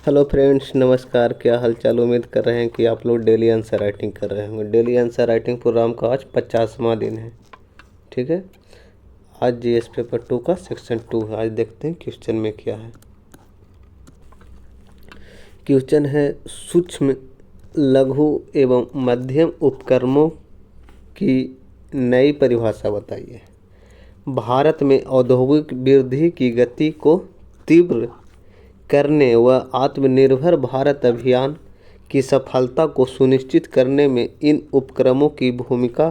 Hello friends, नमस्कार। क्या हाल चाल। उम्मीद कर रहे हैं कि आप लोग डेली आंसर राइटिंग कर रहे होंगे। डेली आंसर राइटिंग प्रोग्राम का आज 50वां दिन है। ठीक है, आज जीएस पेपर 2 का सेक्शन 2 है। आज देखते हैं क्वेश्चन में क्या है। क्वेश्चन है, सूक्ष्म लघु एवं मध्यम उपक्रमों की नई परिभाषा बताइए। भारत में औद्योगिक वृद्धि की गति को तीव्र करने व आत्मनिर्भर भारत अभियान की सफलता को सुनिश्चित करने में इन उपक्रमों की भूमिका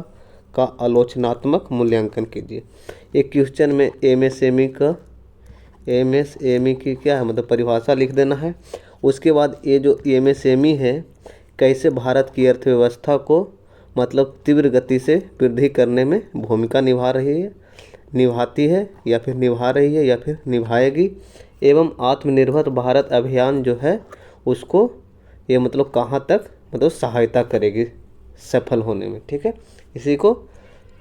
का आलोचनात्मक मूल्यांकन कीजिए। एक क्वेश्चन में एमएसएमई की क्या है मतलब परिभाषा लिख देना है। उसके बाद ये जो एमएसएमई है कैसे भारत की अर्थव्यवस्था को मतलब तीव्र गति से वृद्धि करने में भूमिका निभाती है या फिर निभा रही है या फिर निभाएगी, एवं आत्मनिर्भर भारत अभियान जो है उसको ये मतलब कहाँ तक मतलब सहायता करेगी सफल होने में। ठीक है, इसी को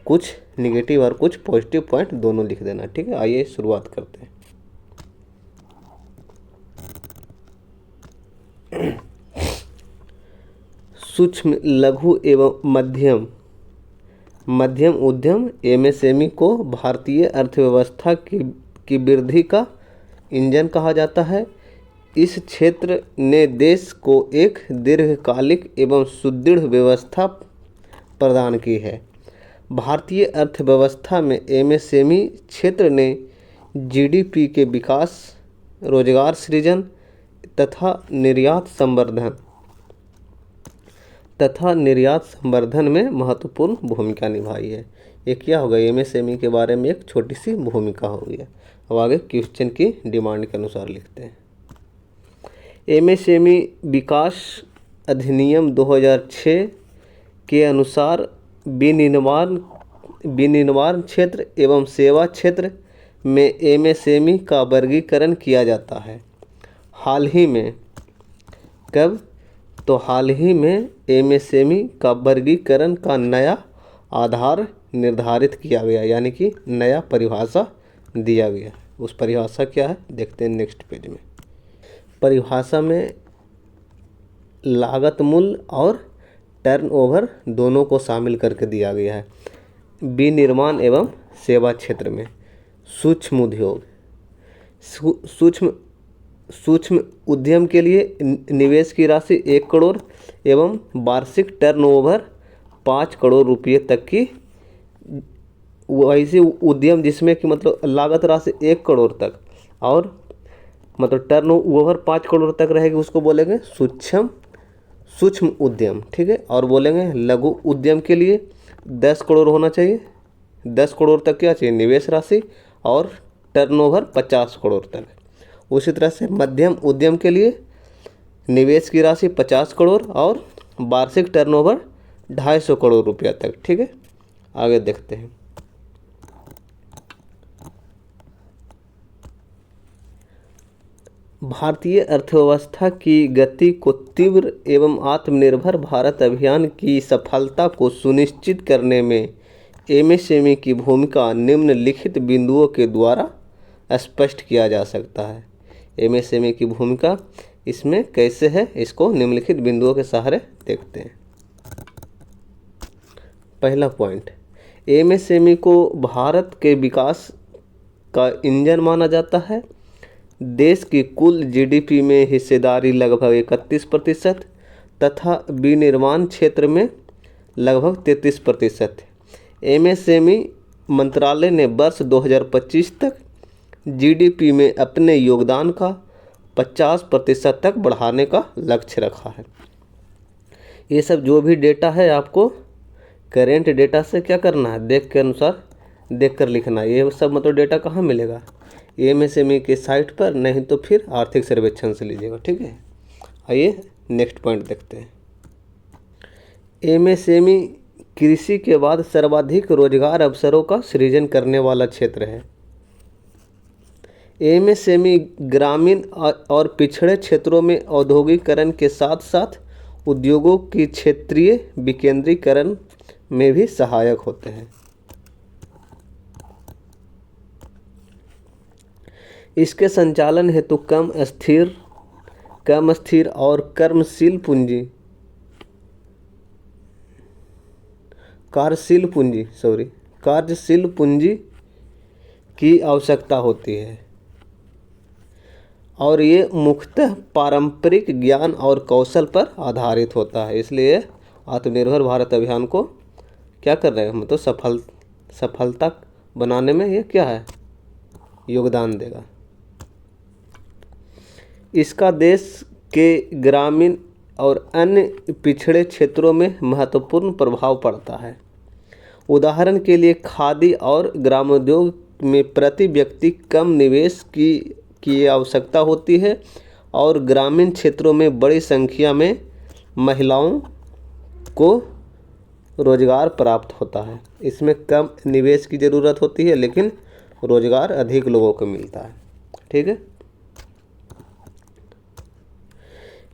कुछ निगेटिव और कुछ पॉजिटिव पॉइंट दोनों लिख देना। ठीक है, आइए शुरुआत करते हैं। सूक्ष्म लघु एवं मध्यम उद्यम एमएसएमई को भारतीय अर्थव्यवस्था की वृद्धि का इंजन कहा जाता है। इस क्षेत्र ने देश को एक दीर्घकालिक एवं सुदृढ़ व्यवस्था प्रदान की है। भारतीय अर्थव्यवस्था में एमएसएमई क्षेत्र ने जीडीपी के विकास, रोजगार सृजन तथा निर्यात संवर्धन में महत्वपूर्ण भूमिका निभाई है। ये क्या होगा, एमएसएमई के बारे में एक छोटी सी भूमिका हो गया। अब आगे क्वेश्चन की डिमांड के अनुसार लिखते हैं। एमएसएमई विकास अधिनियम 2006 के अनुसार विनिर्माण क्षेत्र एवं सेवा क्षेत्र में एमएसएमई का वर्गीकरण किया जाता है। हाल ही में एमएसएमई का वर्गीकरण का नया आधार निर्धारित किया गया, यानी कि नया परिभाषा दिया गया। उस परिभाषा क्या है देखते हैं नेक्स्ट पेज में। परिभाषा में लागत मूल्य और टर्नओवर दोनों को शामिल करके दिया गया है। विनिर्माण एवं सेवा क्षेत्र में सूक्ष्म उद्योग सूक्ष्म उद्यम के लिए निवेश की राशि 1 करोड़ एवं वार्षिक टर्नओवर 5 करोड़ रुपये तक की, वैसे उद्यम जिसमें कि मतलब लागत राशि 1 करोड़ तक और मतलब टर्नओवर 5 करोड़ तक रहेगी उसको बोलेंगे सूक्ष्म उद्यम। ठीक है, और बोलेंगे लघु उद्यम के लिए 10 करोड़ होना चाहिए। 10 करोड़ तक क्या चाहिए निवेश राशि और टर्नओवर 50 करोड़ तक। उसी तरह से मध्यम उद्यम के लिए निवेश की राशि 50 करोड़ और वार्षिक टर्नओवर 250 करोड़ रुपया तक। ठीक है, आगे देखते हैं। भारतीय अर्थव्यवस्था की गति को तीव्र एवं आत्मनिर्भर भारत अभियान की सफलता को सुनिश्चित करने में एमएसएमई की भूमिका निम्नलिखित बिंदुओं के द्वारा स्पष्ट किया जा सकता है। एमएसएमई की भूमिका इसमें कैसे है, इसको निम्नलिखित बिंदुओं के सहारे देखते हैं। पहला पॉइंट, एमएसएमई को भारत के विकास का इंजन माना जाता है। देश की कुल जीडीपी में हिस्सेदारी लगभग 31% तथा विनिर्माण क्षेत्र में लगभग 33% है। एमएसएमई मंत्रालय ने वर्ष 2025 तक जीडीपी में अपने योगदान का 50% तक बढ़ाने का लक्ष्य रखा है। ये सब जो भी डेटा है आपको करेंट डेटा से क्या करना है, देख कर लिखना है। ये सब मतलब डेटा कहाँ मिलेगा, एमएसएमई के साइट पर, नहीं तो फिर आर्थिक सर्वेक्षण से लीजिएगा। ठीक है, आइए नेक्स्ट पॉइंट देखते हैं। एमएसएमई कृषि के बाद सर्वाधिक रोजगार अवसरों का सृजन करने वाला क्षेत्र है। एमएसएमई ग्रामीण और पिछड़े क्षेत्रों में औद्योगिकीकरण के साथ साथ उद्योगों की क्षेत्रीय विकेंद्रीकरण में भी सहायक होते हैं। इसके संचालन हेतु कम स्थिर कम स्थिर और कार्यशील पूंजी की आवश्यकता होती है और ये मुख्यतः पारंपरिक ज्ञान और कौशल पर आधारित होता है। इसलिए आत्मनिर्भर भारत अभियान को क्या कर रहे हैं, मतलब सफलता बनाने में ये क्या है, योगदान देगा। इसका देश के ग्रामीण और अन्य पिछड़े क्षेत्रों में महत्वपूर्ण प्रभाव पड़ता है। उदाहरण के लिए खादी और ग्रामोद्योग में प्रति व्यक्ति कम निवेश की आवश्यकता होती है और ग्रामीण क्षेत्रों में बड़ी संख्या में महिलाओं को रोजगार प्राप्त होता है। इसमें कम निवेश की ज़रूरत होती है लेकिन रोजगार अधिक लोगों को मिलता है। ठीक है।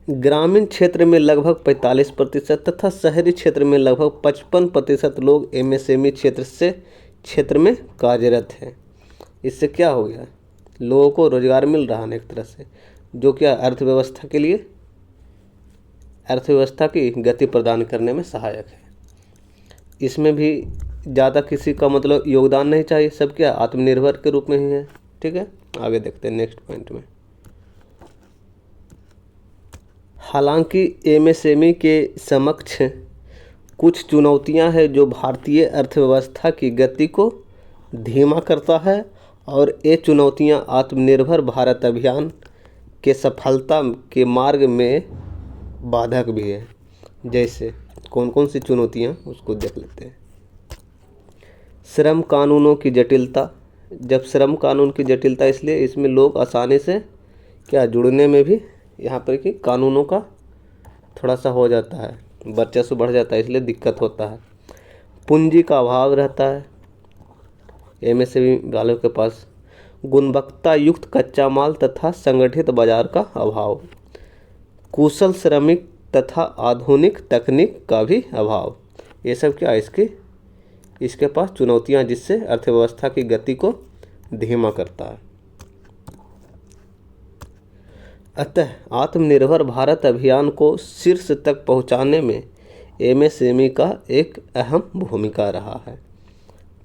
ग्रामीण क्षेत्र में लगभग 45% तथा शहरी क्षेत्र में लगभग 55% लोग एमएसएमई क्षेत्र में कार्यरत हैं। इससे क्या हो गया, लोगों को रोजगार मिल रहा है एक तरह से, जो क्या अर्थव्यवस्था की गति प्रदान करने में सहायक है। इसमें भी ज़्यादा किसी का मतलब योगदान नहीं चाहिए, सब क्या आत्मनिर्भर के रूप में ही है। ठीक है, आगे देखते हैं नेक्स्ट पॉइंट में। हालांकि एमएसएमई के समक्ष कुछ चुनौतियां हैं जो भारतीय अर्थव्यवस्था की गति को धीमा करता है और ये चुनौतियां आत्मनिर्भर भारत अभियान के सफलता के मार्ग में बाधक भी है। जैसे कौन कौन सी चुनौतियां, उसको देख लेते हैं। श्रम कानूनों की जटिलता। जब श्रम कानून की जटिलता इसलिए इसमें लोग आसानी से क्या जुड़ने में भी यहाँ पर कि कानूनों का थोड़ा सा हो जाता है, वर्चस्व बढ़ जाता है, इसलिए दिक्कत होता है। पूंजी का अभाव रहता है एमएसएमई वालों के पास। गुणवत्ता युक्त कच्चा माल तथा संगठित बाजार का अभाव। कुशल श्रमिक तथा आधुनिक तकनीक का भी अभाव। ये सब क्या इसके पास चुनौतियां जिससे अर्थव्यवस्था की गति को धीमा करता है। अतः आत्मनिर्भर भारत अभियान को शीर्ष तक पहुंचाने में एमएसएमई का एक अहम भूमिका रहा है।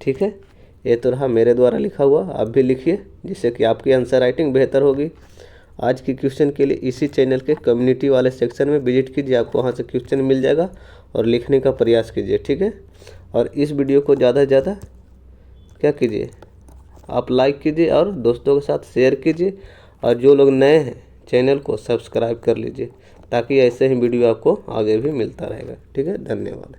ठीक है, ये तो रहा मेरे द्वारा लिखा हुआ, आप भी लिखिए जिससे कि आपकी आंसर राइटिंग बेहतर होगी। आज की क्वेश्चन के लिए इसी चैनल के कम्युनिटी वाले सेक्शन में विजिट कीजिए, आपको वहाँ से क्वेश्चन मिल जाएगा और लिखने का प्रयास कीजिए। ठीक है, और इस वीडियो को ज़्यादा से ज़्यादा क्या कीजिए, आप लाइक कीजिए और दोस्तों के साथ शेयर कीजिए, और जो लोग नए हैं चैनल को सब्सक्राइब कर लीजिए ताकि ऐसे ही वीडियो आपको आगे भी मिलता रहेगा। ठीक है, धन्यवाद।